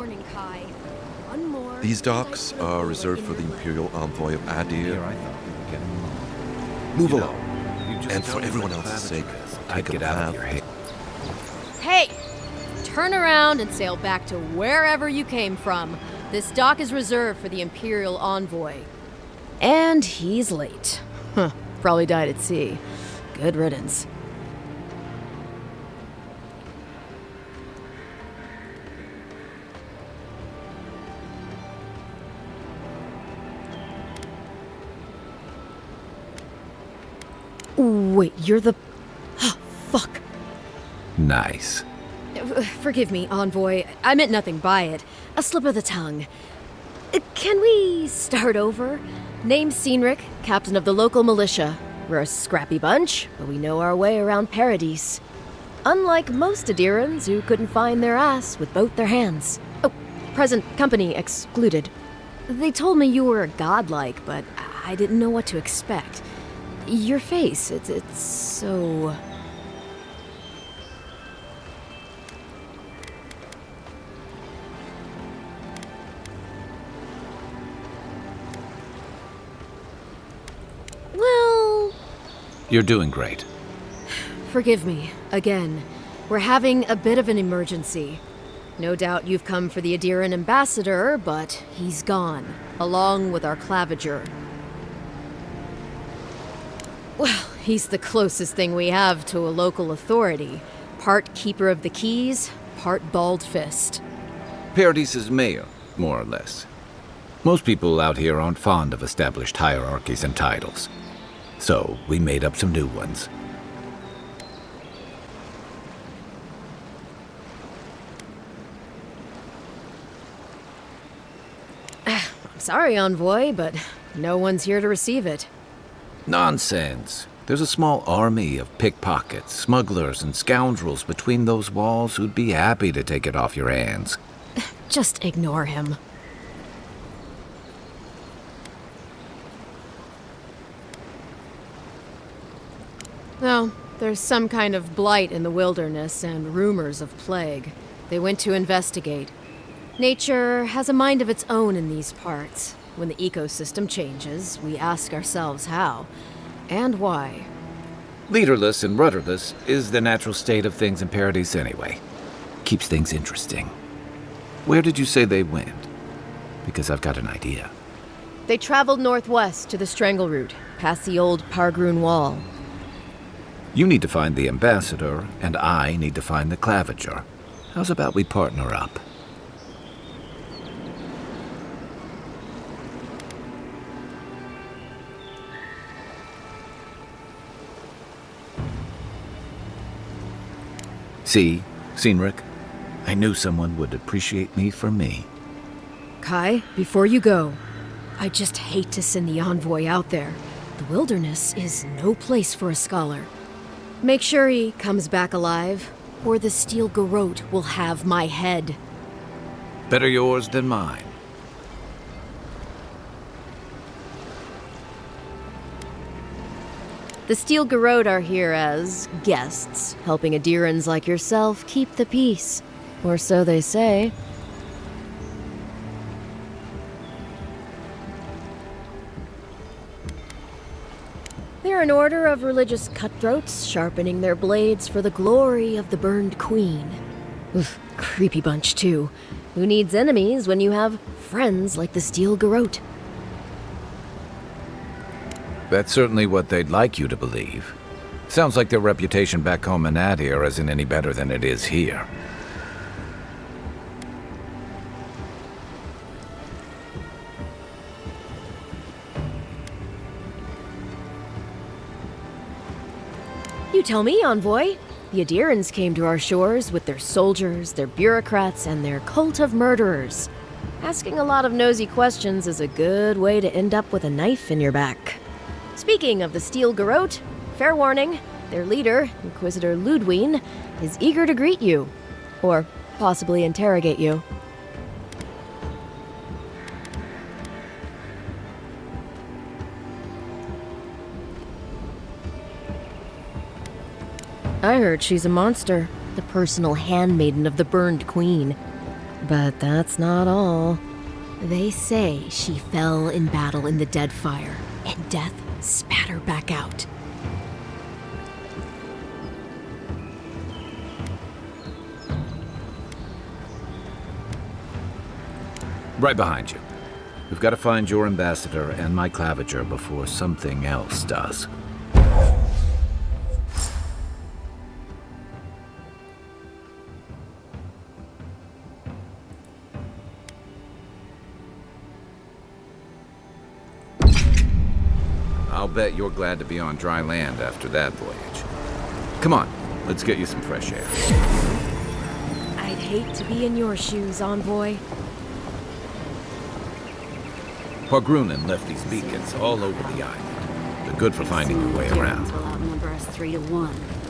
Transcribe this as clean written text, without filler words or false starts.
warning, Kai. One more. These docks are reserved for the Imperial Envoy of Adir. Move along. And for everyone else's sake, take a path. Hey! Turn around and sail back to wherever you came from. This dock is reserved for the Imperial Envoy. And he's late. Huh. Probably died at sea. Good riddance. Wait, you're the... Fuck. Nice. Forgive me, Envoy. I meant nothing by it. A slip of the tongue. Can we start over? Name's Cynric, captain of the local militia. We're a scrappy bunch, but we know our way around Paradise. Unlike most Adirans who couldn't find their ass with both their hands. Oh, present company excluded. They told me you were godlike, but I didn't know what to expect. Your face, it's so... Well... You're doing great. Forgive me, again. We're having a bit of an emergency. No doubt you've come for the Adiran ambassador, but he's gone, along with our claviger. Well, he's the closest thing we have to a local authority. Part keeper of the keys, part bald fist. Paradise's mayor, more or less. Most people out here aren't fond of established hierarchies and titles. So, we made up some new ones. I'm sorry, Envoy, but no one's here to receive it. Nonsense. There's a small army of pickpockets, smugglers, and scoundrels between those walls who'd be happy to take it off your hands. Just ignore him. Well, there's some kind of blight in the wilderness and rumors of plague. They went to investigate. Nature has a mind of its own in these parts. When the ecosystem changes, we ask ourselves how and why. Leaderless and rudderless is the natural state of things in Paradise anyway. Keeps things interesting. Where did you say they went? Because I've got an idea. They traveled northwest to the Strangle Route, past the old Pargroon Wall. You need to find the ambassador, and I need to find the claviger. How's about we partner up? See, Cynric, I knew someone would appreciate me for me. Kai, before you go, I just hate to send the Envoy out there. The wilderness is no place for a scholar. Make sure he comes back alive, or the Steel Garrote will have my head. Better yours than mine. The Steel Garrote are here as guests, helping Adirans like yourself keep the peace. Or so they say. They're an order of religious cutthroats, sharpening their blades for the glory of the burned queen. Oof, creepy bunch, too. Who needs enemies when you have friends like the Steel Garrote? That's certainly what they'd like you to believe. Sounds like their reputation back home in Adir isn't any better than it is here. You tell me, Envoy. The Adirans came to our shores with their soldiers, their bureaucrats, and their cult of murderers. Asking a lot of nosy questions is a good way to end up with a knife in your back. Speaking of the Steel Garrote, fair warning, their leader, Inquisitor Ludwine, is eager to greet you. Or possibly interrogate you. I heard she's a monster, the personal handmaiden of the burned queen. But that's not all. They say she fell in battle in the dead fire, and death spat her back out. Right behind you. We've got to find your ambassador and my claviger before something else does. I'll bet you're glad to be on dry land after that voyage. Come on, let's get you some fresh air. I'd hate to be in your shoes, Envoy. Pargrunen left these beacons all over the island. They're good for finding your way around. Will outnumber us 3 to 1.